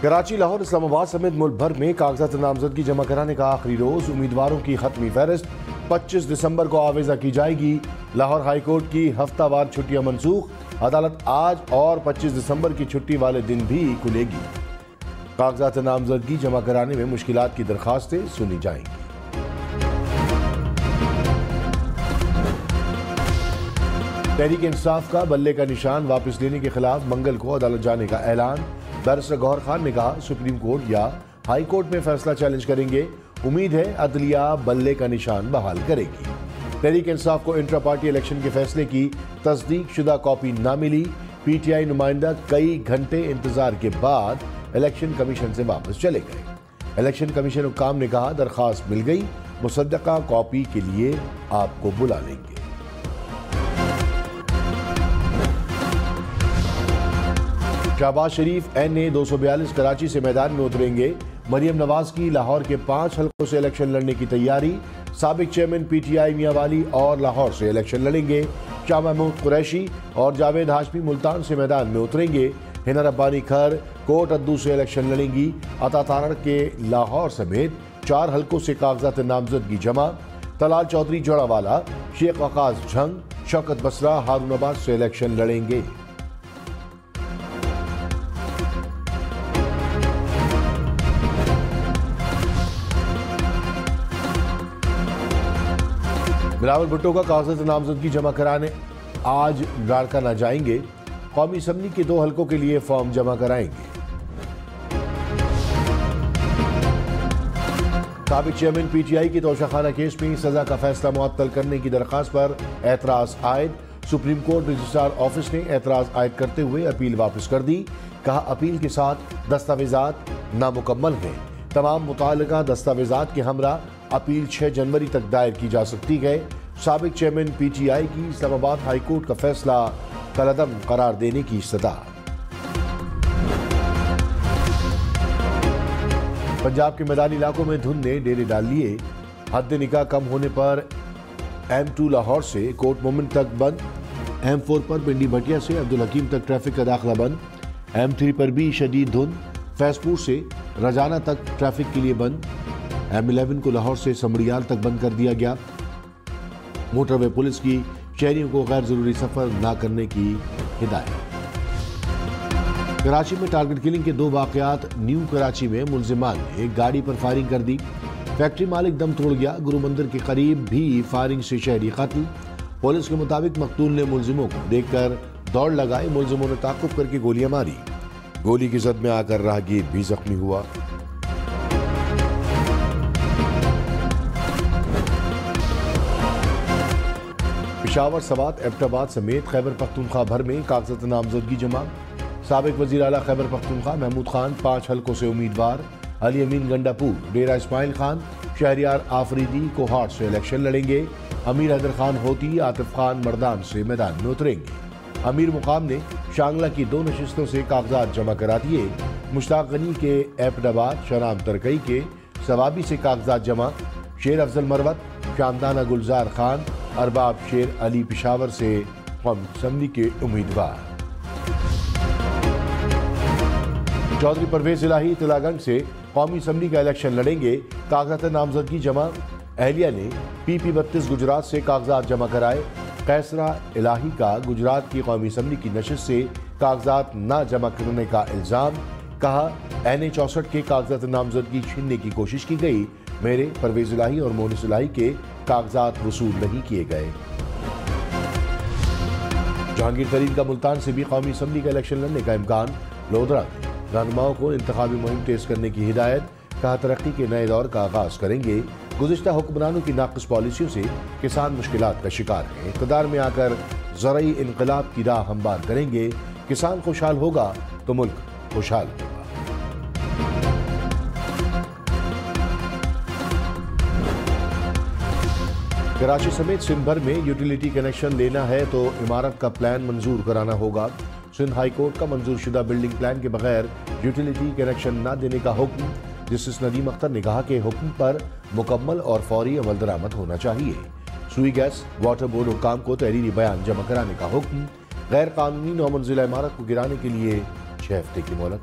कराची, लाहौर, इस्लामाबाद समेत मुल्क भर में कागजात नामजदगी जमा कराने का आखिरी रोज। उम्मीदवारों की खत्मी फहरिस्त 25 दिसंबर को आवेजा की जाएगी। लाहौर हाईकोर्ट की हफ्तावार छुट्टियां मनसूख। अदालत आज और 25 दिसंबर की छुट्टी वाले दिन भी खुलेगी। कागजात नामजदगी जमा कराने में मुश्किलात की दरखास्तें सुनी जाएंगी। तहरीक इंसाफ का बल्ले का निशान वापस लेने के खिलाफ मंगल को अदालत जाने का ऐलान। बैरिस्टर गौहर खान ने कहा, सुप्रीम कोर्ट या हाई कोर्ट में फैसला चैलेंज करेंगे। उम्मीद है अदलिया बल्ले का निशान बहाल करेगी। तहरीक इंसाफ को इंट्रा पार्टी इलेक्शन के फैसले की तस्दीक शुदा कॉपी न मिली। पीटीआई नुमाइंदा कई घंटे इंतजार के बाद इलेक्शन कमीशन से वापस चले गए। इलेक्शन कमीशन हुक्काम ने कहा, दरखास्त मिल गई, मुसद्दका कॉपी के लिए आपको बुला लेंगे। शहबाज शरीफ NA 242 कराची से मैदान में उतरेंगे। मरियम नवाज की लाहौर के 5 हल्कों से इलेक्शन लड़ने की तैयारी। साबिक चेयरमैन PTI मियां वाली और लाहौर से इलेक्शन लड़ेंगे। शाह महमूद कुरैशी और जावेद हाशमी मुल्तान से मैदान में उतरेंगे। हिना रब्बानी खर कोट अद्दू से इलेक्शन लड़ेंगी। अता तारड़ के लाहौर समेत 4 हल्कों से कागजात नामजदगी जमा। तलाल चौधरी जोड़ावाला, शेख वकास झंग, शौकत बसरा हारूनाबाद से इलेक्शन लड़ेंगे। बिलावल भुट्टो का कागजात नामजदगी जमा कराने आज लाड़काना जाएंगे। कौमी असम्बली के 2 हल्कों के लिए फॉर्म जमा कराएंगे। साबिक चेयरमैन PTI की तोशाखाना केस में सजा का फैसला मुअत्तल करने की दरखास्त पर एतराज आयद। सुप्रीम कोर्ट रजिस्ट्रार ऑफिस ने एतराज आयद करते हुए अपील वापस कर दी। कहा, अपील के साथ दस्तावेजात नामुकम्मल हैं। तमाम मुताल्लिका दस्तावेजात के हमरा अपील 6 जनवरी तक दायर की जा सकती है। साबिक चेयरमैन PTI की इस्लामाबाद हाई कोर्ट का फैसला कलअदम करार देने की इस्तदा। पंजाब के मैदानी इलाकों में धुंध ने डेरे डाल लिए। हद निकाह कम होने पर M2 लाहौर से कोर्ट मोमिन तक बंद। M4 पर पिंडी भटिया से अब्दुल हकीम तक ट्रैफिक का दाखिला बंद। M3 पर भी शदीद धुंध। फैजपुर से रजाना तक ट्रैफिक के लिए बंद। M11 को लाहौर से समड़ियाल तक बंद कर दिया गया। मोटरवे पुलिस की शहरियों को गैर जरूरी सफर न करने की हिदायत। कराची में टारगेट किलिंग के 2 वाकयात। न्यू कराची में मुलजिमान ने एक गाड़ी पर फायरिंग कर दी। फैक्ट्री मालिक दम तोड़ गया। गुरु मंदिर के करीब भी फायरिंग से शहरी कत्ल। पुलिस के मुताबिक मकतूल ने मुलजिमों को देखकर दौड़ लगाई। मुलजिमों ने ताक़ुब करके गोलियां मारी। गोली की जद में आकर राहगीर भी जख्मी हुआ। पेशावर, सवात, एबटाबाद समेत खैबर पख्तूनख्वा भर में कागजात नामजदगी जमा। साबिक वजीर आला खैबर पख्तूनख्वा महमूद खान 5 हल्कों से उम्मीदवार। अली अमीन गंडापुर, डेरा इस्माइल खान, शहरियार आफरीदी कोहाट से इलेक्शन लड़ेंगे। अमीर हैदर खान होती, आतिफ खान मर्दान से मैदान में उतरेंगे। अमीर मुकाम ने शांगला की 2 नशिस्तों से कागजात जमा करा दिए। मुश्ताक गनी के एबटाबाद, शराम तरकई के सवाबी से कागजात जमा। शेर अफजल मरवत, शामदाना गुलजार खान, अरबाब शेर अली पेशावर से कौमी असम्बली के उम्मीदवार। चौधरी परवेज इलाही तिलागंज से कौमी असम्बली का इलेक्शन लड़ेंगे। कागजात नामजदगी जमा। अहलिया ने PP 32 गुजरात से कागजात जमा कराए। कैसरा इलाही का गुजरात की कौमी असम्बली की नशिस्त से कागजात न जमा करने का इल्जाम। कहा, NA 64 के कागजात नामजदगी छीनने की कोशिश की गई। मेरे, परवेज इलाही और मोनिस इलाही के कागजात वसूल नहीं किए गए। जहांगीर तरीन का मुल्तान से भी कौमी असम्बली का इलेक्शन लड़ने का इम्कान। लोधरा ने रहनुमाओं को इंतखाबी मुहिम तेज करने की हिदायत। कहा, तरक्की के नए दौर का आगाज करेंगे। गुज़िश्ता हुक्मरानों की नाक़िस पॉलिसियों से किसान मुश्किलात का शिकार है। इक़्तिदार में आकर ज़रई इनक़लाब की राह हमवार करेंगे। किसान खुशहाल होगा तो मुल्क खुशहाल होगा। कराची समेत सिंध भर में यूटिलिटी कनेक्शन लेना है तो इमारत का प्लान मंजूर कराना होगा। सिंध हाई कोर्ट का मंजूर शुदा बिल्डिंग प्लान के बगैर यूटिलिटी कनेक्शन न देने का हुक्म। जस्टिस नदीम अख्तर ने कहा कि हुक्म पर मुकम्मल और फौरी अमल दरामद होना चाहिए। सुई गैस वाटर बोर्ड हुकाम को तहरीरी बयान जमा कराने का हुक्म। गैर कानूनी 9 मंजिला इमारत को गिराने के लिए 6 हफ्ते की मोहलत।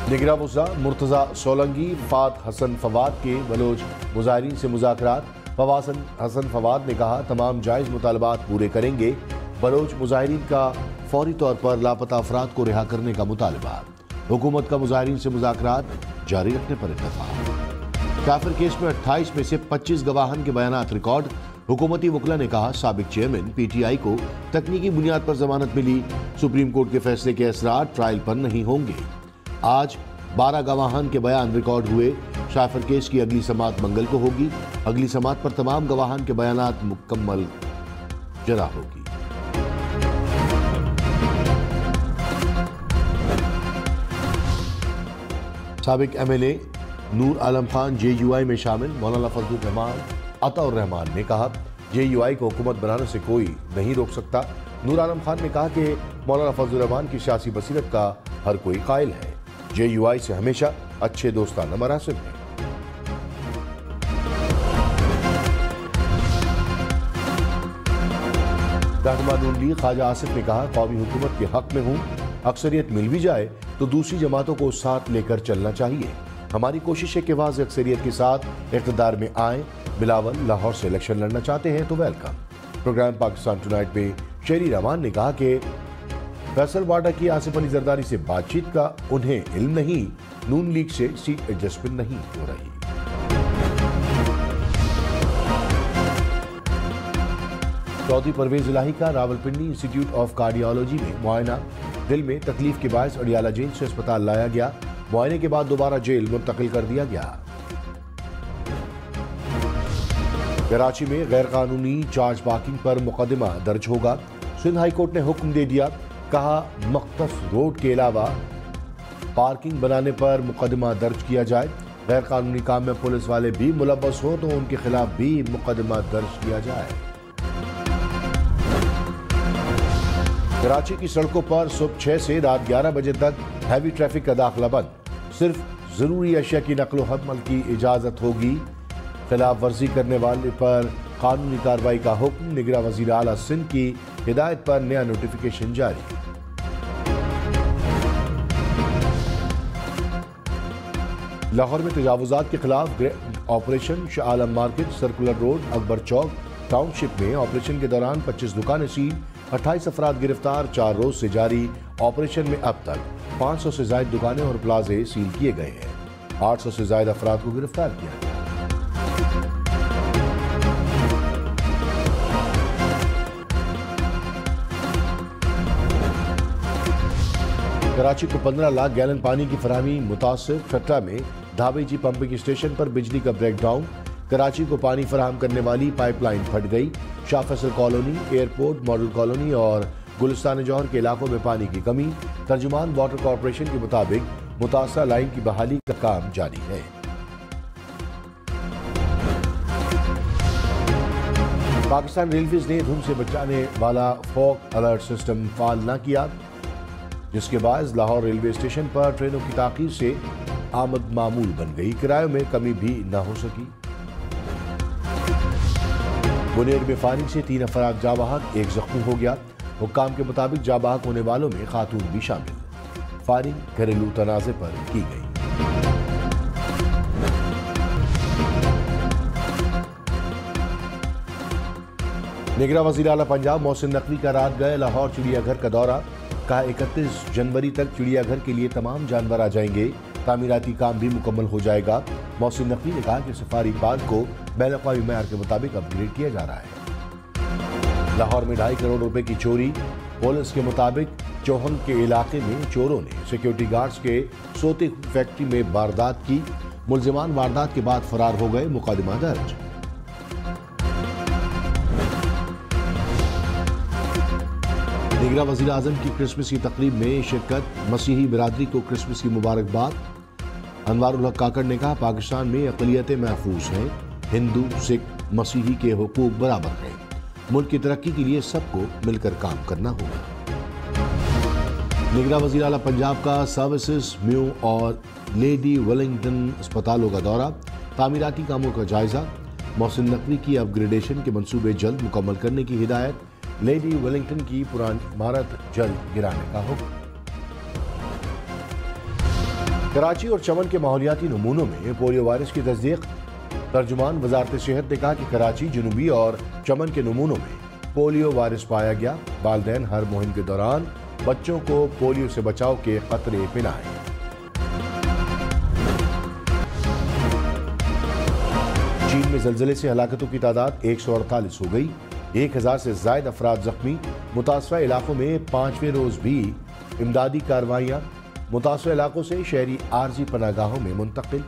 निगरां वज़रा मुर्तज़ा सोलंकी वफात हसन फवाद के बलोच मुजाहिरीन से मुज़ाकरात। हसन फवाद ने कहा, तमाम जायज़ मुतालबात पूरे करेंगे। बलोच मुजाहिरीन का फौरी तौर पर लापता अफराद को रिहा करने का मुतालबा। हुकूमत का मुजाहिरीन से मुज़ाकरात जारी रखने पर इत्तफाक। काफिर केस में 28 में से 25 गवाहान के बयानात रिकॉर्ड। हुकूमती वकला ने कहा, साबिक चेयरमैन पीटीआई को तकनीकी बुनियाद पर जमानत मिली। सुप्रीम कोर्ट के फैसले के असरात ट्रायल पर नहीं होंगे। आज 12 गवाहान के बयान रिकॉर्ड हुए। शाफिर केस की अगली समाअत मंगल को होगी। अगली समाअत पर तमाम गवाहान के बयानात मुकम्मल जरा होगी। साबिक एमएलए नूर आलम खान जेयूआई में शामिल। मौलाना फजलुर रहमान अताउर रहमान ने कहा, जेयूआई को हुकूमत बनाने से कोई नहीं रोक सकता। नूर आलम खान ने कहा कि मौलाना फजलुर रहमान की सियासी बसीरत का हर कोई कायल है। जेयूआई से हमेशा अच्छे दोस्ताना मरासिम हैं। रहनुमा नून लीग ख्वाजा आसिफ ने कहा, कौमी हुकूमत के हक में हूँ। अक्सरियत मिल भी जाए तो दूसरी जमातों को साथ लेकर चलना चाहिए। हमारी कोशिश है कि वाज़ अक्सरियत के साथ इक़्तिदार में आए। बिलावल लाहौर से इलेक्शन लड़ना चाहते हैं तो वेलकम। प्रोग्राम पाकिस्तान टुनाइट में शेरी रहमान ने कहा कि फैसल वाडा की आसिफ अली जरदारी से बातचीत का उन्हें इल्म नहीं। नून लीग से सीट एडजस्टमेंट नहीं हो रही। चौधरी परवेज इलाही का रावलपिंडी इंस्टीट्यूट ऑफ कार्डियोलॉजी में मुआयना। दिल में तकलीफ के बायस अडियाला जेल से अस्पताल लाया गया। मुआयने के बाद दोबारा जेल मुंतकिल कर दिया गया। कराची में गैर कानूनी चार्ज पार्किंग पर मुकदमा दर्ज होगा। सिंध हाई कोर्ट ने हुक्म दे दिया। कहा, मख्तस रोड के अलावा पार्किंग बनाने पर मुकदमा दर्ज किया जाए। गैर कानूनी काम में पुलिस वाले भी मुलव्वस हो तो उनके खिलाफ भी मुकदमा दर्ज किया जाए। कराची की सड़कों पर सुबह 6 से रात 11 बजे तक हैवी ट्रैफिक का दाखिला बंद। सिर्फ जरूरी अशिया की नकलो हमल की इजाजत होगी। खिलाफ वर्जी करने वाले पर कानूनी कार्रवाई का हुक्म। निगरां वज़ीर आला सिंध की हिदायत पर नया नोटिफिकेशन जारी। लाहौर में तजावुजात के खिलाफ operation. Shah Alam market, circular road, Akbar चौक टाउनशिप में ऑपरेशन के दौरान 25 दुकानें सील, 28 अफराद गिरफ्तार। 4 रोज से जारी ऑपरेशन में अब तक 500 से ज्यादा दुकानें और प्लाजे सील किए गए हैं। 800 से ज्यादा अफराद को गिरफ्तार किया गया। कराची को 15 लाख गैलन पानी की फराहमी मुतासिर। ठट्टा में धाबेजी पंपिंग स्टेशन पर बिजली का ब्रेकडाउन। कराची को पानी फराहम करने वाली पाइपलाइन फट गई। Shah Faisal colony, airport, model colony और गुलिस्तान जौहर के इलाकों में पानी की कमी। तर्जुमान वाटर कॉरपोरेशन के मुताबिक मुतासरा लाइन की बहाली का काम जारी है। पाकिस्तान रेलवेज ने धुंध से बचाने वाला फॉग अलर्ट सिस्टम फाल न किया, जिसके बाद लाहौर रेलवे स्टेशन पर ट्रेनों की ताखीर से आमद मामूल बन गई। किरायों में कमी भी न हो सकी। बुनेर में फायरिंग से 3 अफराद जाबाहक, 1 जख्मी हो गया। हुक्काम के मुताबिक जाबाहक होने वालों में खातून भी शामिल। फायरिंग घरेलू तनाज़े पर की गई। निगरां वज़ीर आला पंजाब मोहसिन नकवी का रात गए लाहौर चिड़ियाघर का दौरा। कहा, 31 जनवरी तक चिड़ियाघर के लिए तमाम जानवर आ जाएंगे। तामीराती काम भी मुकम्मल हो जाएगा। मोहसिन नकवी ने कहा कि सफारी पार्क को बैन-अक़वामी मेयार के मुताबिक अपग्रेड किया जा रहा है। लाहौर में 2.5 करोड़ रुपए की चोरी। पुलिस के मुताबिक चौहन के इलाके में चोरों ने सिक्योरिटी गार्ड्स के सोते फैक्ट्री में वारदात की। मुलजिमान वारदात के बाद फरार हो गए। मुकदमा दर्ज। निगरां वज़ीर आज़म की क्रिसमस की तकरीब में शिरकत। मसीही बिरादरी को क्रिसमस की मुबारकबाद। अनवारुल हक काकड़ ने कहा, पाकिस्तान में अक़लियतें महफूज हैं। हिंदू, सिख, मसीही के हुकूक बराबर हैं। मुल्क की तरक्की के लिए सबको मिलकर काम करना होगा। निगरां वज़ीर आला पंजाब का सर्विसेज, म्यू और लेडी वेलिंगटन अस्पतालों का दौरा। तामीराती कामों का जायजा। मोहसिन नकवी की अपग्रेडेशन के मंसूबे जल्द मुकम्मल करने की हिदायत। लेडी वेलिंगटन की पुरानी इमारत जल्द गिराने का हुक्म। कराची और चमन के माहौलियाती नमूनों में पोलियो वायरस की तस्दीक। तर्जुमान वजारत सेहत ने कहा कि कराची, जुनूबी और चमन के नमूनों में पोलियो वायरस पाया गया। वालिदैन हर मुहिम के दौरान बच्चों को पोलियो से बचाव के खतरे पिलाएं। चीन में ज़लज़ले से हलाकतों की तादाद 148 हो गई। 1000 से ज़ायद अफराद जख्मी। मुतासरा इलाकों में 5वें रोज भी इमदादी कार्रवाइयाँ। मुतासरा इलाकों से शहरी आरजी पनागाहों में मुंतकिल।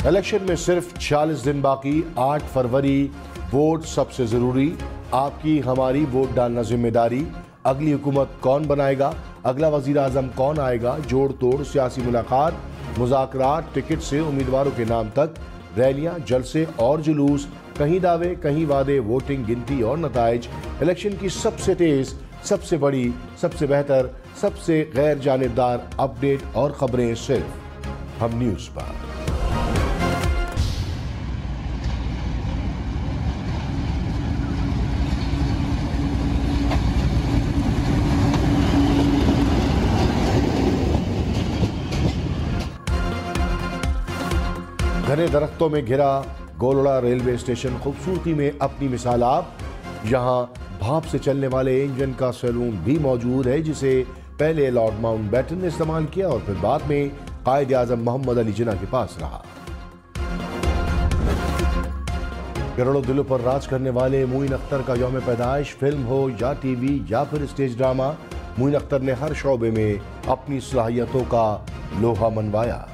इलेक्शन में सिर्फ 46 दिन बाकी। 8 फरवरी वोट सबसे जरूरी। आपकी हमारी वोट डालना जिम्मेदारी। अगली हुकूमत कौन बनाएगा, अगला वजीर आजम कौन आएगा, जोड़ तोड़ सियासी मुलाकात, मुज़ाकरात, टिकट से उम्मीदवारों के नाम तक, रैलियां, जलसे और जुलूस, कहीं दावे कहीं वादे, वोटिंग, गिनती और नताइज। इलेक्शन की सबसे तेज, सबसे बड़ी, सबसे बेहतर, सबसे गैर जानिबदार अपडेट और खबरें सिर्फ हम न्यूज़ पर। घने दरख्तों में घिरा गोलड़ा रेलवे स्टेशन खूबसूरती में अपनी मिसाल आप। यहाँ भाप से चलने वाले इंजन का सैलून भी मौजूद है, जिसे पहले लॉर्ड माउंटबेटन ने इस्तेमाल किया और फिर बाद में कायद आजम मोहम्मद अली जिन्ना के पास रहा। करोड़ों दिलों पर राज करने वाले मोइन अख्तर का यौम पैदाइश। फिल्म हो या टीवी या फिर स्टेज ड्रामा, मोइन अख्तर ने हर शोबे में अपनी सलाहियतों का लोहा मनवाया।